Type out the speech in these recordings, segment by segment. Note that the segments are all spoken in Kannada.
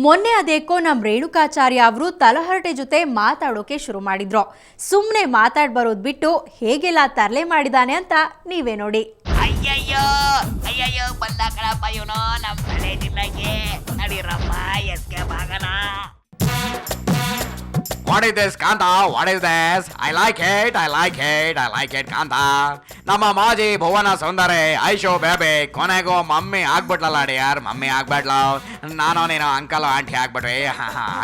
ಮೊನ್ನೆ ಅದೇಕೋ ನಮ್ಮ ರೇಣುಕಾಚಾರ್ಯ ಅವರು ತಲಹರಟೆ ಜೊತೆ ಮಾತಾಡೋಕೆ ಶುರು ಮಾಡಿದ್ರು. ಸುಮ್ಮನೆ ಮಾತಾಡ್ ಬರೋದು ಬಿಟ್ಟು ಹೇಗೆಲ್ಲ ತರಲೆ ಮಾಡಿದಾನೆ ಅಂತ ನೀವೇ ನೋಡಿ. ಅಯ್ಯಯ್ಯೋ ಅಯ್ಯಯ್ಯೋ ಬಂದ ಕಣಪ್ಪ ಇವನು ನಮ್ಮ ತಲೆ ಜಿಲ್ಲೆಗೆ ನಡೀರಪ್ಪ ಎಸ್ಕೆ Bagana. What is this, Kanta? What is this? I like it, Kanta. ನಮ್ಮ ಮಾಜಿ ಭುವನ ಸುಂದರಿ ಐಶೋ ಬೇಬಿ ಕೊನೆಗೂ ಮಮ್ಮಿ ಆಗ್ಬಿಟ್ಲಲ್ಲ ಡಿಯರ್, ಮಮ್ಮಿ ಆಗ್ಬಿಟ್ಲು. ನಾನು ನೀನು ಅಂಕಲ್ ಆಂಟಿ ಆಗ್ಬಿಟ್ವಿ.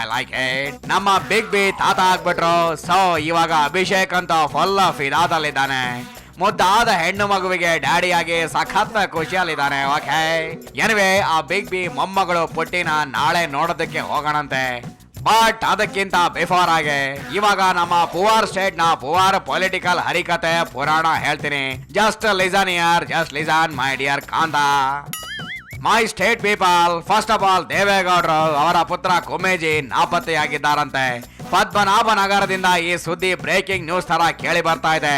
I like it. ನಮ್ಮ ಬಿಗ್ ಬಿ ತಾತ ಆಗ್ಬಿಟ್ರು. ಸೊ ಇವಾಗ ಅಭಿಷೇಕ್ ಅಂತ ಫುಲ್ ಫಿದಾದಲ್ಲಿದ್ದಾನೆ. ಮುದ್ದಾದ ಹೆಣ್ಣು ಮಗುವಿಗೆ ಡ್ಯಾಡಿಯಾಗಿ ಸಖತ್ ಖುಷಿಯಲ್ಲಿದ್ದಾನೆ. ಓಕೆ, ಎನಿವೆ ಆ ಬಿಗ್ ಬಿ ಮೊಮ್ಮಗಳು ಪುಟ್ಟಿನ ನಾಳೆ ನೋಡೋದಕ್ಕೆ ಹೋಗೋಣಂತೆ. ಬಟ್ ಅದಕ್ಕಿಂತ ಬಿಫೋರ್ ಆಗಿ ಇವಾಗ ನಮ್ಮ ಪುವಾರ್ ಸ್ಟೇಟ್ ನ ಪುವಾರ್ ಪೊಲಿಟಿಕಲ್ ಹರಿಕತೆ ಪುರಾಣ ಹೇಳ್ತೀನಿ. Just listen ear, just listen my dear Kanta. My state people, first of all ದೇವೇಗೌಡರು ಅವರ ಪುತ್ರ ಕೊಮೇಜಿ ನಾಪತ್ತೆಯಾಗಿದ್ದಾರಂತೆ. ಪದ್ಮನಾಭ ನಗರದಿಂದ ಈ ಸುದ್ದಿ ಬ್ರೇಕಿಂಗ್ ನ್ಯೂಸ್ ತರ ಕೇಳಿ ಬರ್ತಾ ಇದೆ.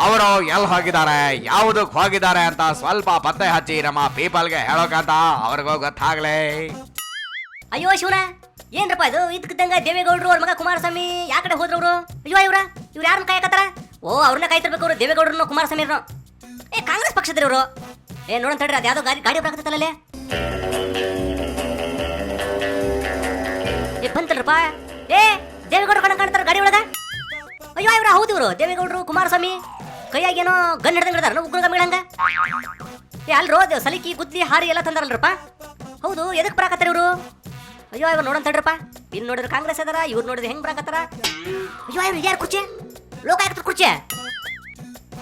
ಅವರು ಎಲ್ಲಿ ಹೋಗಿದ್ದಾರೆ, ಯಾವುದಕ್ಕೆ ಹೋಗಿದ್ದಾರೆ ಅಂತ ಸ್ವಲ್ಪ ಪತ್ತೆ ಹಚ್ಚಿ ನಮ್ಮ ಪೀಪಲ್ಗೆ ಹೇಳೋಕಂತ ಅವ್ರಿಗೂ ಗೊತ್ತಾಗ್ಲಿ. ಅಯ್ಯೋ ಶಿವನ, ಏನ್ರಪ್ಪ ಇದು ಇದಕ್ಕಿದ್ದಂಗ ದೇವೇಗೌಡರು ಅವ್ರ ಮಗ ಕುಮಾರಸ್ವಾಮಿ ಯಾ ಕಡೆ ಹೋದ್ರವ್ರು? ಅಯ್ಯೋ ಇವ್ರು ಯಾರನ್ನ ಕಾಯಕತ್ತಾರ? ಓ ಅವ್ರನ್ನ ಕಾಯ್ತಿರ್ಬೇಕು ಅವ್ರು, ದೇವೇಗೌಡರನ್ನು ಕುಮಾರಸ್ವಾಮಿ. ಏ ಕಾಂಗ್ರೆಸ್ ಪಕ್ಷದ ಇವರು. ಏ ನೋಡಂತ ಹೇಳ್ರಿ, ಅದ್ಯಾವುದೋ ಗಾಡಿ ಬರಾಕತ್ತಲ್ಲ. ಏ ಬಂತಲ್ರಪ್ಪ, ಏ ದೇವೇಗೌಡರು ಕಾಣ್ತಾರ ಗಾಡಿ ಒಳಗ. ಅಯ್ಯೋ ಇವ್ರ ಹೌದು, ಇವರು ದೇವೇಗೌಡರು ಕುಮಾರಸ್ವಾಮಿ ಕೈಯಾಗೇನೋ ಗನ್ ಹಿಡ್ದಂಗಿದಾರ ಉಗ್ರ ಗಮ್ಮಿಡಂಗ. ಏ ಅಲ್ರೋ ಸಲಿಕಿ ಗುದ್ಲಿ ಹಾರಿ ಎಲ್ಲ ತಂದಾರಲ್ರಪ್ಪ. ಹೌದು, ಎದಕ್ ಬರಾಕತ್ತಾರ ಇವರು? ಅಯ್ಯೋ ಇವ್ರು ನೋಡಂತ ಹೇಳ್ರಪ್ಪ, ಇನ್ನು ನೋಡಿದ್ರೆ ಕಾಂಗ್ರೆಸ್ ಅದಾರ, ಇವ್ರು ನೋಡಿದ್ರೆ ಹೆಂಗ್ ಬರಾಕತ್ತಾರ. ಅಯ್ಯೋ ಇವ್ರು ಯಾರು ಕುರ್ಚಿ ಲೋಕಾಯುಕ್ತ ಕುರ್ಚಿ?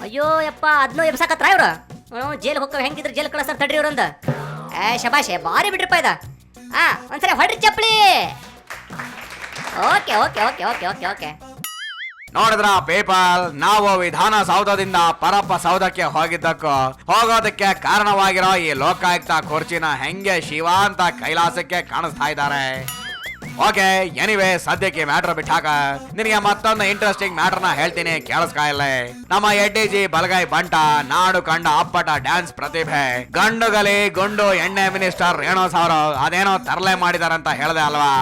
ಅಯ್ಯೋ ಯಪ್ಪ, ಅದನ್ನೋ ಎಬ್ಸಾಕತ್ರ ಇವ್ರು. ಜೈಲ್ ಹೋಗ್ತಾವ, ಹೆಂಗಿದ್ರೆ ಜೈಲ್ ಕಳಿಸ್ತಾರ ತಡ್ರಿ ಇವ್ರಂದ. ಏ ಶಬಾಷೆ, ಬಾರಿ ಬಿಡ್ರಿಪ್ಪ ಇದ. ಒಂದ್ಸರಿ ಹೊಡ್ರಿ ಚಪ್ಪಲಿ. Okay okay okay okay okay okay ನೋಡಿದ್ರ ಪೀಪಲ್, ನಾವು ವಿಧಾನಸೌಧದಿಂದ ಪರಪ್ಪ ಸೌಧಕ್ಕೆ ಹೋಗೋದಕ್ಕೆ ಕಾರಣವಾಗಿರೋ ಈ ಲೋಕಾಯುಕ್ತ ಕುರ್ಚಿನ ಹೆಂಗೆ ಶಿವ ಅಂತ ಕೈಲಾಸಕ್ಕೆ ಕಾಣಿಸ್ತಾ ಇದ್ದಾರೆ. ಓಕೆ, ಎನಿವೆ ಸದ್ಯಕ್ಕೆ ಮ್ಯಾಟ್ರ್ ಬಿಟ್ಟಾಕ ನಿನಗೆ ಮತ್ತೊಂದು ಇಂಟ್ರೆಸ್ಟಿಂಗ್ ಮ್ಯಾಟರ್ನ ಹೇಳ್ತೀನಿ, ಕೇಳಿಸ್ಕಾಯಿಲ್ಲ. ನಮ್ಮ ಎಡ್ಡಿಜಿ ಬಲಗೈ ಬಂಟ, ನಾಡು ಕಂಡ ಅಪ್ಪಟ ಡ್ಯಾನ್ಸ್ ಪ್ರತಿಭೆ, ಗಂಡುಗಲಿ ಗುಂಡು ಎಣ್ಣೆ ಮಿನಿಸ್ಟರ್ ರೇಣು ಸಾವ್ರು ಅದೇನೋ ತರಲೆ ಮಾಡಿದಾರಂತ ಹೇಳ್ದೆ ಅಲ್ವಾ?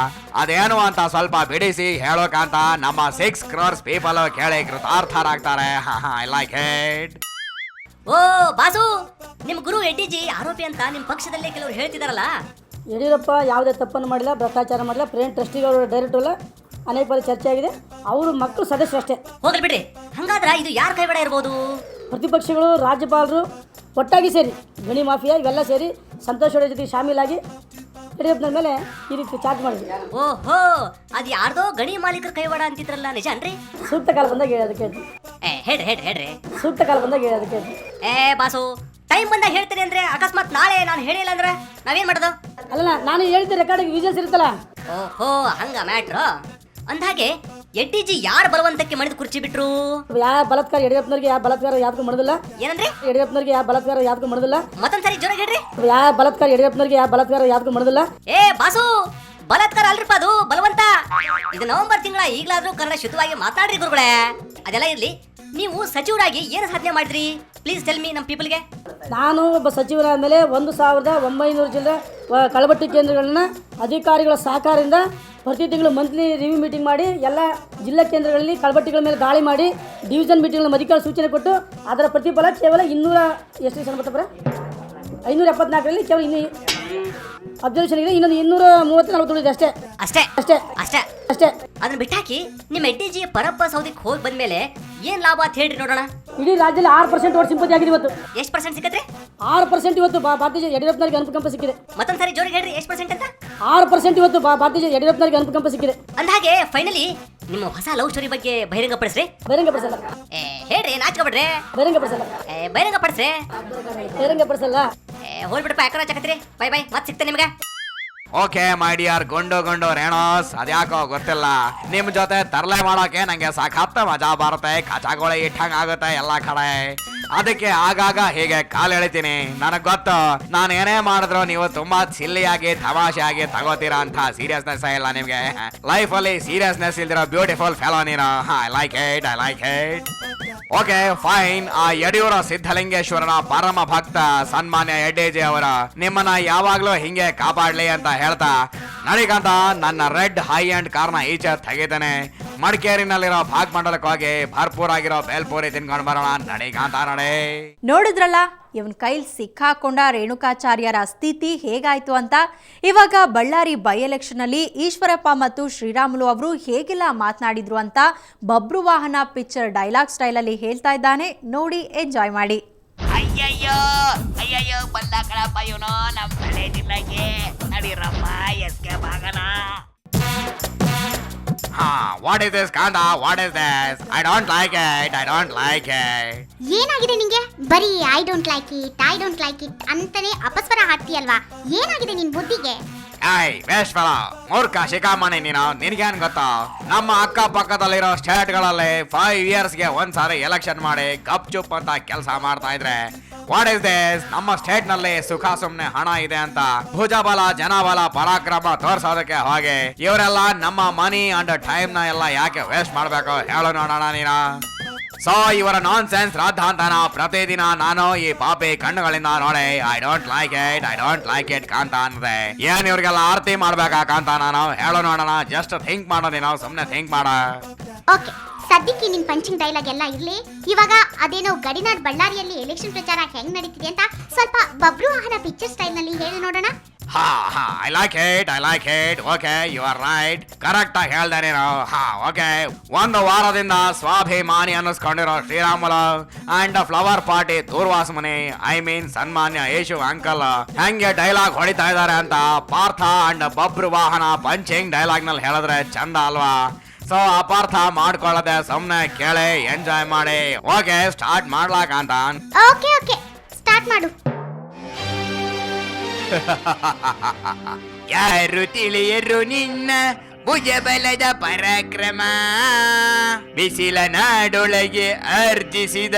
ಅದೇನು ಅಂತ ಸ್ವಲ್ಪ ಬಿಡಿಸಿ ಹೇಳೋಕಂತ ನಮ್ಮ 6 crores ಪೀಪಲ್ ಕೇಳಿ ಕೃತಾರ್ಥರಾಗ್ತಾರೆ. I like it. Oh boss, ನಿಮ್ ಗುರು ಎಡ್ಡಿಜಿ ಆರೋಪಿ ಅಂತ ನಿಮ್ ಪಕ್ಷದಲ್ಲೇ ಕೆಲವರು ಹೇಳ್ತಿದಾರಲ್ಲ. ಯಡಿಯೂರಪ್ಪ ಯಾವುದೇ ತಪ್ಪನ್ನು ಮಾಡಿಲ್ಲ, ಭ್ರಷ್ಟಾಚಾರ ಮಾಡಿಲ್ಲ, ಪ್ರೇಮ್ ಟ್ರಸ್ಟಿಗಳು ಡೈರೆಕ್ಟ್ ಅಲ್ಲ, ಅನೇಕ ಬಾರಿ ಚರ್ಚೆ ಆಗಿದೆ. ಅವರು ಮಕ್ಕಳು ಸದಸ್ಯರು ಅಷ್ಟೇ. ಹೋಗ್ಲಿ ಬಿಡ್ರಿ, ಹಂಗಾದ್ರ ಇದು ಯಾರ ಕೈವಾಡ ಇರ್ಬೋದು? ಪ್ರತಿಪಕ್ಷಗಳು, ರಾಜ್ಯಪಾಲರು ಒಟ್ಟಾಗಿ ಸೇರಿ ಗಣಿ ಮಾಫಿಯಾ ಇವೆಲ್ಲ ಸೇರಿ ಸಂತೋಷ್ ಅವರ ಜೊತೆಗೆ ಶಾಮೀಲಾಗಿ ಯಡಿಯೂರಪ್ಪನ ಮೇಲೆ ಈ ರೀತಿ ಚಾರ್ಜ್ ಮಾಡಿದ್ರು. ಓಹೋ, ಅದು ಯಾರ್ದೋ ಗಣಿ ಮಾಲೀಕರ ಕೈವಾಡ ಅಂತಿದ್ರಲ್ಲ, ನಿಜ ಅನ್ರಿ? ಸೂಕ್ತ ಕಾಲ ಬಂದಾಗ ಹೇಳೋದಕ್ಕೆ ಹೇಳ್ರಿ ಸೂಕ್ತ ಕಾಲ ಬಂದಾಗ ಹೇಳೋದಕ್ಕೆ. ಬಾಸು, ಟೈಮ್ ಬಂದಾಗ ಹೇಳ್ತೀನಿ ಅಂದ್ರೆ ಅಕಸ್ಮಾತ್ ನಾಳೆ ನಾನು ಹೇಳಿಲ್ಲ ಅಂದ್ರೆ ನಾವೇನ್ ಮಾಡೋದು? ಅಲ್ಲ, ನಾನು ಹೇಳಿದ್ದೆ ರೆಕಾರ್ಡಿಗೆ ವಿಜುವಲ್ಸ್ ಇರುತ್ತಲ್ಲ. ಓಹೋ, ಹಂಗ ಮ್ಯಾಟ್ರು. ಅಂದಾಗೆ ಎಡ್ಡಿಜಿ ಯಾರು ಬಲವಂತಕ್ಕೆ ಮಣಿದು ಕುರ್ಚಿ ಬಿಟ್ರು? ಯಾವ ಬಲಾತ್ಕಾರ ಯಡಿಯೂರಪ್ಪನವ್ರಿಗೆ ಯಾವ ಬಲಾತ್ಕಾರ ಯಾವ್ದು ಮಾಡೋದಿಲ್ಲ. ಏನಂದ್ರೆ ಯಡಿಯೂರಪ್ಪನವ್ರಿಗೆ ಯಾವ ಬಲಾತ್ಕಾರ ಯಾವ್ದು ಮಾಡೋದಿಲ್ಲ. ಮತ್ತೊಂದ್ಸರಿ ಜೋರಾಗಿ ಹೇಳ್ರಿ. ಯಾವ ಬಲಾತ್ಕಾರ ಯಡಿಯೂರಪ್ಪನವ್ರಿಗೆ ಯಾವ ಬಲಾತ್ಕಾರ ಯಾವ್ದು ಮಾಡೋದಿಲ್ಲ. ಏ ಬಾಸು, ಬಲಾತ್ಕಾರ ಅಲ್ರಿಪ್ಪ, ಅದು ಬಲವಂತ. ಇದು ನವೆಂಬರ್ ತಿಂಗಳ, ಈಗಲಾದ್ರೂ ಕನ್ನಡ ಶುದ್ಧವಾಗಿ ಮಾತಾಡ್ರಿ ಗುರುಗಳೇ. ಅದೆಲ್ಲ ಇರ್ಲಿ, ನೀವು ಸಚಿವರಾಗಿ ಏನು ಸಾಧನೆ ಮಾಡಿದ್ರಿ? ಪ್ಲೀಸ್ ಟೆಲ್ ಮೀ, ನಮ್ಮ ಪೀಪಲ್ಗೆ. ನಾನು ಒಬ್ಬ ಸಚಿವರಾದ ಮೇಲೆ 1900 ಜಿಲ್ಲೆ ಕಳಬಟ್ಟಿ ಕೇಂದ್ರಗಳನ್ನ ಅಧಿಕಾರಿಗಳ ಸಹಕಾರದಿಂದ ಪ್ರತಿ ತಿಂಗಳು ಮಂತ್ಲಿ ರಿವ್ಯೂ ಮೀಟಿಂಗ್ ಮಾಡಿ ಎಲ್ಲ ಜಿಲ್ಲಾ ಕೇಂದ್ರಗಳಲ್ಲಿ ಕಳಬಟ್ಟಿಗಳ ಮೇಲೆ ದಾಳಿ ಮಾಡಿ ಡಿವಿಷನ್ ಮೀಟಿಂಗ್ಗಳ ಅಧಿಕಾರ ಸೂಚನೆ ಕೊಟ್ಟು ಅದರ ಪ್ರತಿಫಲ ಕೇವಲ 574ರಲ್ಲಿ ಕೇವಲ ಇನ್ನು ಅಬ್ಸರ್ವೇಷನ್ ಇದೆ. ಇನ್ನೊಂದು 230-40 ಉಳಿದೆ ಅಷ್ಟೇ. ಅದನ್ನ ಬಿಟ್ಟಾಕಿ ನಿಮ್ಮ ಎಡ್ಡಿಜಿ ಪರಪ್ಪ ಸೌದಿಗೆ ಹೋಗಿ ಬಂದ್ಮೇಲೆ ಏನ್ ಲಾಭ ಅಂತ ಹೇಳ್ರಿ ನೋಡೋಣ. ಇಡೀ ರಾಜ್ಯದಲ್ಲಿ 6% ಓಟ್ ಸಿಂಪತಿ ಆಗಿದೆ ಇವತ್ತು. ಎಷ್ಟು ಪರ್ಸೆಂಟ್ ಸಿಕ್ಕತ್ರಿ? 6% ಇವತ್ತು ಭಾರತೀಯ ಯಡಿಯೂರಪ್ಪನವರಿಗೆ ಅನುಕಂಪ ಸಿಕ್ಕಿದೆ. ಮತ್ತೊಂದ್ಸರಿ ಜೋರಿಗೆ ಹೇಳ್ರಿ, ಎಷ್ಟು ಪರ್ಸೆಂಟ್ ಅಂತ? 6% ಇವತ್ತು ಭಾರತೀಯ ಯಡಿಯೂರಪ್ಪನವರಿಗೆ ಅನುಕಂಪ ಸಿಕ್ಕಿದೆ. ಅಂದಾಗೆ ಫೈನಲಿ ನಿಮ್ಮ ಹೊಸ ಲವ್ ಸ್ಟೋರಿ ಬಗ್ಗೆ ಬಹಿರಂಗ ಪಡಿಸ್ರಿ. ಬಹಿರಂಗಪಡಿಸಲ್ಲ. ಹೇಳ್ರಿ, ನಾಚ್ಕೊಬಿಡ್ರಿ. ಬಹಿರಂಗಪಡಿಸಲ್ಲ. ಬಹಿರಂಗಪಡಿಸಲ್ಲ. ಹೋಗ್ಬಿಡಪ್ಪ, ಯಾಕರ ಚಕತ್ರಿ. ಬೈ ಮತ್ತೆ ಸಿಗ್ತೇನೆ ನಿಮ್ಗೆ. ಓಕೆ ಮೈ ಡಿಯರ್ ಗುಂಡು ರೇಣೋಸ್, ಅದ್ಯಾಕೋ ಗೊತ್ತಿಲ್ಲ, ನಿಮ್ ಜೊತೆ ತರಲೆ ಮಾಡೋಕೆ ನಂಗೆ ಸಾಕತ್ತ ಮಜಾ ಬರುತ್ತೆ. ಕಚಾಗೋಳಿ ಇಟ್ಟಂಗ ಆಗುತ್ತೆ ಎಲ್ಲ ಕಡೆ. ಅದಕ್ಕೆ ಆಗಾಗ ಹೀಗೆ ಕಾಲು ಎಳಿತೀನಿ. ನನಗ್ ಗೊತ್ತು, ನಾನು ಏನೇ ಮಾಡಿದ್ರು ನೀವು ತುಂಬಾ ಸಿಲ್ಲಿಯಾಗಿ ತಮಾಷೆಯಾಗಿ ತಗೋತೀರಾ ಅಂತ ಸೀರಿಯಸ್ನೆಸ್ ಇಲ್ಲ ನಿಮ್ಗೆ. ಲೈಫ್ ಅಲ್ಲಿ ಸೀರಿಯಸ್ನೆಸ್ ಇಲ್ದಿರೋ ಬ್ಯೂಟಿಫುಲ್ ಫೆಲೋ ನೀನು. I like it. Okay fine. ಆ ಯಡಿಯೂರ ಸಿದ್ಧಲಿಂಗೇಶ್ವರನ ಪರಮ ಭಕ್ತ ಸನ್ಮಾನ್ಯ ಎಡ್ಡಿಜಿ ಅವರ ನಿಮ್ಮನ್ನ ಯಾವಾಗ್ಲೂ ಹಿಂಗೆ ಕಾಪಾಡ್ಲಿ ಅಂತ ಹೇಳ್ತಾ ನಡಿಗಂತ ನನ್ನ ರೆಡ್ ಹೈ ಅಂಡ್ ಕಾರ್ನ ಈಚೆ ತೆಗಿತಾನೆ. ಮಡಿಕೇರಿನಲ್ಲಿರೋ ಭಾಗಮಂಡಲಕ್ಕೆ ಹೋಗಿ ಭರ್ಪೂರ್ ಆಗಿರೋ ಬೇಲ್ಪೂರಿ ತಿನ್ಕೊಂಡು ಬರೋಣ. ನಡಿಗಂತ ನಡೆ. ನೋಡಿದ್ರಲ್ಲ ಇವನ್ ಕೈಲಿ ಸಿಕ್ಕಾಕೊಂಡ ರೇಣುಕಾಚಾರ್ಯರ ಸ್ಥಿತಿ ಹೇಗಾಯ್ತು ಅಂತ. ಇವಾಗ ಬಳ್ಳಾರಿ ಬೈ ಎಲೆಕ್ಷನ್ ಅಲ್ಲಿ ಈಶ್ವರಪ್ಪ ಮತ್ತು ಶ್ರೀರಾಮುಲು ಅವರು ಹೇಗೆಲ್ಲ ಮಾತನಾಡಿದ್ರು ಅಂತ ಬಬ್ರು ವಾಹನ ಪಿಕ್ಚರ್ ಡೈಲಾಗ್ ಸ್ಟೈಲ್ ಅಲ್ಲಿ ಹೇಳ್ತಾ ಇದ್ದಾನೆ. ನೋಡಿ, ಎಂಜಾಯ್ ಮಾಡಿ. ಅಯ್ಯಯ್ಯೋ ಅಯ್ಯಯ್ಯೋ ಬಂದ ಕಣಪ್ಪ ಇವನು ನಮ್ಮ ತಲೆ ಜಿಲ್ಲೆಗೆ. ನಡೀರಪ್ಪ ಎಸ್ಕೆ ಬಾಗನ. What is this Kanta? What is this? I don't like it. I don't like it. ಏನಾಗಿದೆ ನಿಂಗೆ? ಬರೀ ಐ ಡೋಂಟ್ ಲೈಕ್ ಇಟ್ ಅಂತಾನೆ ಅಪಸ್ವರ ಹಾಡ್ತೀಯಲ್ವಾ? ಏನಾಗಿದೆ ನಿನ್ ಬುದ್ಧಿಗೆ? ವೇಸ್ಟ್ ಫೆಲೋ, ಮೂರ್ಖ ಶಿಖಾಮಣಿ ನೀನು. ನಿನಗೇನ್ ಗೊತ್ತಾ, ನಮ್ಮ ಅಕ್ಕ ಪಕ್ಕದಲ್ಲಿರೋ ಸ್ಟೇಟ್ಗಳಲ್ಲಿ 5 ಇಯರ್ಸ್ಗೆ ಒಂದ್ಸಾರಿ ಎಲೆಕ್ಷನ್ ಮಾಡಿ ಗಪ್ ಚುಪ್ ಅಂತ ಕೆಲಸ ಮಾಡ್ತಾ ಇದ್ರೆ, ವಾಟ್ ಇಸ್ ದಿಸ್? ನಮ್ಮ ಸ್ಟೇಟ್ ನಲ್ಲಿ ಸುಖ ಸುಮ್ನೆ ಹಣ ಇದೆ ಅಂತ ಭುಜಬಲ ಜನಬಲ ಪರಾಕ್ರಮ ತೋರ್ಸೋದಕ್ಕೆ ಹೋಗಿ ಇವರೆಲ್ಲ ನಮ್ಮ ಮನಿ ಅಂಡ್ ಟೈಮ್ ನ ಎಲ್ಲ ಯಾಕೆ ವೇಸ್ಟ್ ಮಾಡ್ಬೇಕು ಹೇಳು ನೋಡೋಣ ನೀನು. ಸೊ ಇವರ ನಾನ್ ಸೆನ್ಸ್ ರಾಧಾಂತನ ಪ್ರತಿದಿನ ನಾನು ಈ ಪಾಪಿ ಕಣ್ಣುಗಳಿಂದ ನೋಡಿ ಐ ಡೋಂಟ್ ಲೈಕ್ ಇಟ್ ಕಾಂತ ಅಂದ್ರೆ ಏನ್ ಇವ್ರಿಗೆಲ್ಲ ಆರತಿ ಮಾಡ್ಬೇಕಾ ಕಾಂತ? ನಾನು ಹೇಳೋ ನೋಡೋಣ. ಜಸ್ಟ್ ಥಿಂಕ್ ಮಾಡೋ ನೀನು, ಸುಮ್ನೆ ಥಿಂಕ್ ಮಾಡ. ಓಕೆ, ಸದ್ಯಕ್ಕೆ ನಿನ್ ಪಂಚಿಂಗ್ ಡೈಲಾಗ್ ಎಲ್ಲ ಇರ್ಲಿ. ಇವಾಗ ಅದೇನೋ ಗಡಿನಾಡ್ ಬಳ್ಳಾರಿಯಲ್ಲಿ ಎಲೆಕ್ಷನ್ ಪ್ರಚಾರ ಹೆಂಗ್ ನಡೀತಿದೆ ಅಂತ ಸ್ವಲ್ಪ ಬಬ್ರು ವಾಹನ ಪಿಕ್ಚರ್ ಸ್ಟೈಲ್ ನಲ್ಲಿ ಹೇಳಿ ನೋಡೋಣ. I like it. Okay, you are right. Correct ಆಗಿ ಹೇಳ್ದೆ ನೀನು. ಓಕೆ, ಒಂದು ವಾರದಿಂದ ಸ್ವಾಭಿಮಾನಿ ಅನ್ನಿಸ್ಕೊಂಡಿರೋ Sriramulu and flower party Durvasa ಮುನಿ, ಐ ಮೀನ್ ಸನ್ಮಾನ್ಯ ಯೇಶು ಅಂಕಲ್ ಹೆಂಗೆ ಡೈಲಾಗ್ ಹೊಡಿತಾ ಇದಾರೆ ಅಂತ ಪಾರ್ಥ ಅಂಡ್ ಬಬ್ರು ವಾಹನ ಪಂಚಿಂಗ್ ಡೈಲಾಗ್ ನಲ್ಲಿ ಹೇಳಿದ್ರೆ ಚಂದ ಅಲ್ವಾ? ಸೊ ಅಪಾರ್ಥ ಮಾಡ್ಕೊಳ್ಳದೆ ಸುಮ್ನೆ ಕೇಳಿ ಎಂಜಾಯ್ ಮಾಡಿ. ಓಕೆ, ಸ್ಟಾರ್ಟ್ ಮಾಡ್ಲಾಕಂತ. ಓಕೆ ಸ್ಟಾರ್ಟ್ ಮಾಡು. ಯಾರು ತಿಳಿಯರು ನಿನ್ನ ಭುಜಬಲದ ಪರಾಕ್ರಮ, ಬಿಸಿಲ ನಾಡೊಳಗೆ ಅರ್ಜಿಸಿದ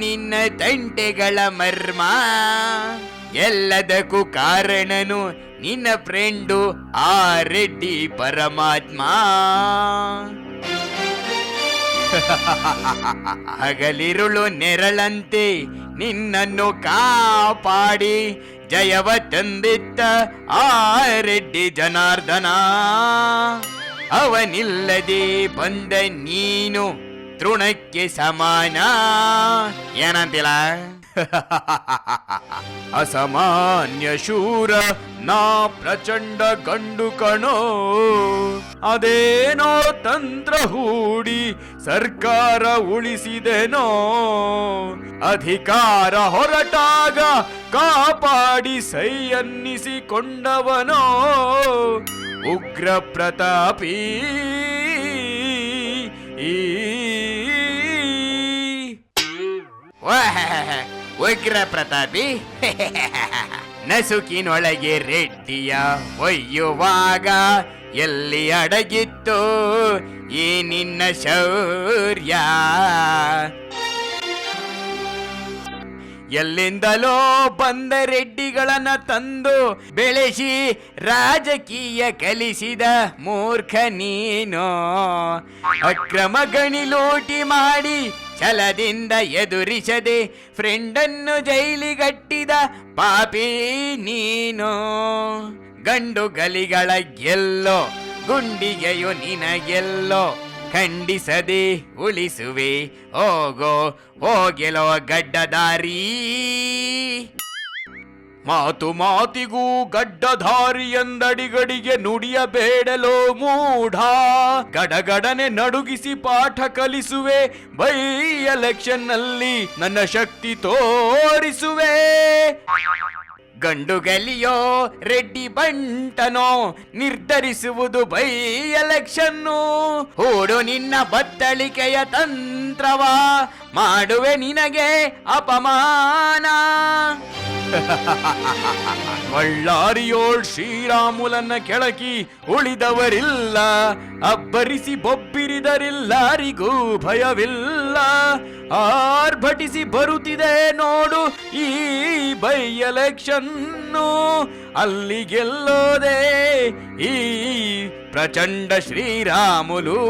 ನಿನ್ನ ತಂಟೆಗಳ ಮರ್ಮ, ಎಲ್ಲದಕ್ಕೂ ಕಾರಣನು ನಿನ್ನ ಫ್ರೆಂಡು ಆ ರೆಡ್ಡಿ ಪರಮಾತ್ಮ. ಹಗಲಿರುಳು ನೆರಳಂತೆ ನಿನ್ನನ್ನು ಕಾಪಾಡಿ ಜಯವ ತಂದಿತ್ತ ಆ ರೆಡ್ಡಿ ಜನಾರ್ದನ, ಅವನಿಲ್ಲದೆ ಬಂದ ನೀನು ತೃಣಕ್ಕೆ ಸಮಾನ. ಏನಂತಿಲ್ಲ? ಅಸಾಮಾನ್ಯ ಶೂರ ನಾ ಪ್ರಚಂಡ ಗಂಡು ಕಣೋ, ಅದೇನೋ ತಂತ್ರ ಹೂಡಿ ಸರ್ಕಾರ ಉಳಿಸಿದೆನೋ, ಅಧಿಕಾರ ಹೊರಟಾಗ ಕಾಪಾಡಿ ಸೈ ಅನ್ನಿಸಿಕೊಂಡವನೋ ಉಗ್ರ ಪ್ರತಾಪಿ. ಉಗ್ರ ಪ್ರತಾಪಿ ನಸುಕಿನೊಳಗೆ ರೆಡ್ಡಿಯ ಒಯ್ಯುವಾಗ ಎಲ್ಲಿ ಅಡಗಿತ್ತು ಈ ನಿನ್ನ ಶೌರ್ಯ? ಎಲ್ಲಿಂದಲೋ ಬಂದ ರೆಡ್ಡಿಗಳನ್ನ ತಂದು ಬೆಳೆಸಿ ರಾಜಕೀಯ ಕಲಿಸಿದ ಮೂರ್ಖ ನೀನು. ಅಕ್ರಮ ಗಣಿಲೂಟಿ ಮಾಡಿ ಛಲದಿಂದ ಎದುರಿಸದೆ ಫ್ರೆಂಡನ್ನು ಜೈಲಿಗಟ್ಟಿದ ಪಾಪಿ ನೀನು. ಗಂಡು ಗಲಿಗಳ ಗೆಲ್ಲೋ ಗುಂಡಿಗೆಯು ನಿನಗೆಲ್ಲೋ, ಖಂಡಿಸದೆ ಉಳಿಸುವೆ ಹೋಗೋ ಹೋಗೆಲೋ ಗಡ್ಡದಾರಿ. ಮಾತು ಮಾತಿಗೂ ಗಡ್ಡಧಾರಿ ಎಂದಡಿಗಡಿಗೆ ನುಡಿಯಬೇಡಲೋ ಮೂಢ, ಗಡಗಡನೆ ನಡುಗಿಸಿ ಪಾಠ ಕಲಿಸುವೆ ಬೈ ಎಲೆಕ್ಷನ್ ನಲ್ಲಿ ನನ್ನ ಶಕ್ತಿ ತೋರಿಸುವೆ. ಗಂಡು ಗಲಿಯೋ ರೆಡ್ಡಿ ಬಂಟನೋ ನಿರ್ಧರಿಸುವುದು ಬೈ ಎಲೆಕ್ಷನ್ನು. ಹೂಡು ನಿನ್ನ ಬತ್ತಳಿಕೆಯ ತಂತ್ರವ, ಮಾಡುವೆ ನಿನಗೆ ಅಪಮಾನ. ಬಳ್ಳಾರಿಯೋಳ್ ಶ್ರೀರಾಮುಲನ್ನ ಕೆಳಕಿ ಉಳಿದವರಿಲ್ಲ, ಅಬ್ಬರಿಸಿ ಬೊಬ್ಬಿರಿದರಿಲ್ಲಾರಿಗೂ ಭಯವಿಲ್ಲ. ಆರ್ಭಟಿಸಿ ಬರುತ್ತಿದೆ ನೋಡು ಈ ಬೈ ಎಲೆಕ್ಷನ್ನು, ಅಲ್ಲಿ ಗೆಲ್ಲೋದೆ ಈ ಪ್ರಚಂಡ ಶ್ರೀರಾಮುಲು.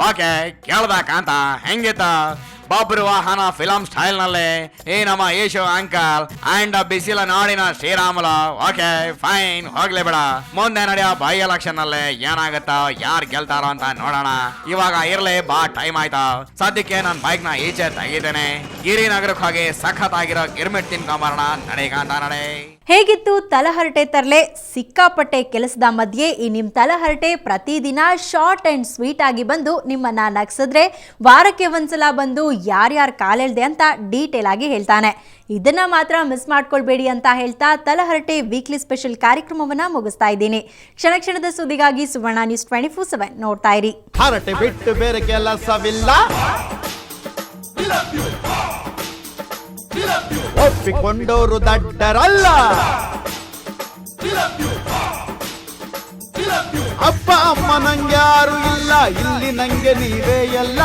ಓಕೆ, ಕೇಳ್ಬೇಕಂತ ಹೆಂಗಿತ್ತ? ಬಬ್ರು ವಾಹನ ಫಿಲಂ ಸ್ಟೈಲ್ ನಲ್ಲಿ ಈ ನಮ್ಮ ಯೇಶು ಅಂಕಲ್ ಅಂಡ್ ಬಿಸಿಲ ನಾಡಿನ ಶ್ರೀರಾಮುಲು. ಓಕೆ ಫೈನ್, ಹೋಗ್ಲಿ ಬಿಡ. ಮುಂದೆ ನಡೆಯೋ ಬೈ ಎಲೆಕ್ಷನ್ ನಲ್ಲಿ ಏನಾಗುತ್ತೋ, ಯಾರು ಗೆಲ್ತಾರೋ ಅಂತ ನೋಡೋಣ. ಇವಾಗ ಇರ್ಲಿ ಬಾ, ಟೈಮ್ ಆಯ್ತು. ಸದ್ಯಕ್ಕೆ ನನ್ನ ಬೈಕ್ ನ ಈಚೆ ತೆಗಿದ್ದೇನೆ. ಗಿರಿನಗರಕ್ಕೆ ಹೋಗಿ ಸಖತ್ ಆಗಿರೋ ಗಿರ್ಮಿಟ್ ತಿನ್ಕೊಂಬರೋಣ. ನಡಿಗಂತ ನಡೆ. ಹೇಗಿತ್ತು ತಲಹರಟೆ ತರಲೆ? ಸಿಕ್ಕಾಪಟ್ಟೆ ಕೆಲಸದ ಮಧ್ಯೆ ಈ ನಿಮ್ಮ ತಲಹರಟೆ ಪ್ರತಿದಿನ ಶಾರ್ಟ್ ಅಂಡ್ ಸ್ವೀಟ್ ಆಗಿ ಬಂದು ನಿಮ್ಮನ್ನ ನಗ್ಸಿದ್ರೆ ವಾರಕ್ಕೆ ಒಂದ್ಸಲ ಬಂದು ಯಾರ್ಯಾರು ಕಾಲೆಳ್ದೆ ಅಂತ ಡೀಟೇಲ್ ಆಗಿ ಹೇಳ್ತಾನೆ. ಇದನ್ನ ಮಾತ್ರ ಮಿಸ್ ಮಾಡ್ಕೊಳ್ಬೇಡಿ ಅಂತ ಹೇಳ್ತಾ ತಲಹರಟೆ ವೀಕ್ಲಿ ಸ್ಪೆಷಲ್ ಕಾರ್ಯಕ್ರಮವನ್ನ ಮುಗಿಸ್ತಾ ಇದ್ದೀನಿ. ಕ್ಷಣ ಕ್ಷಣದ ಸುದ್ದಿಗಾಗಿ ಸುವರ್ಣ ನ್ಯೂಸ್ 24/7 ನೋಡ್ತಾ ಇರಿ. ಹರಟೆ ಬಿಟ್ಟು ಬೇರೆ ಕೆಲಸವಿಲ್ಲ, ಒಪ್ಪಿಕೊಂಡವರು ದಡ್ಡರಲ್ಲ. ಅಪ್ಪ ಅಮ್ಮ ನಂಗ್ಯಾರು ಇಲ್ಲ, ಇಲ್ಲಿ ನಂಗೆ ನೀವೇ ಎಲ್ಲ.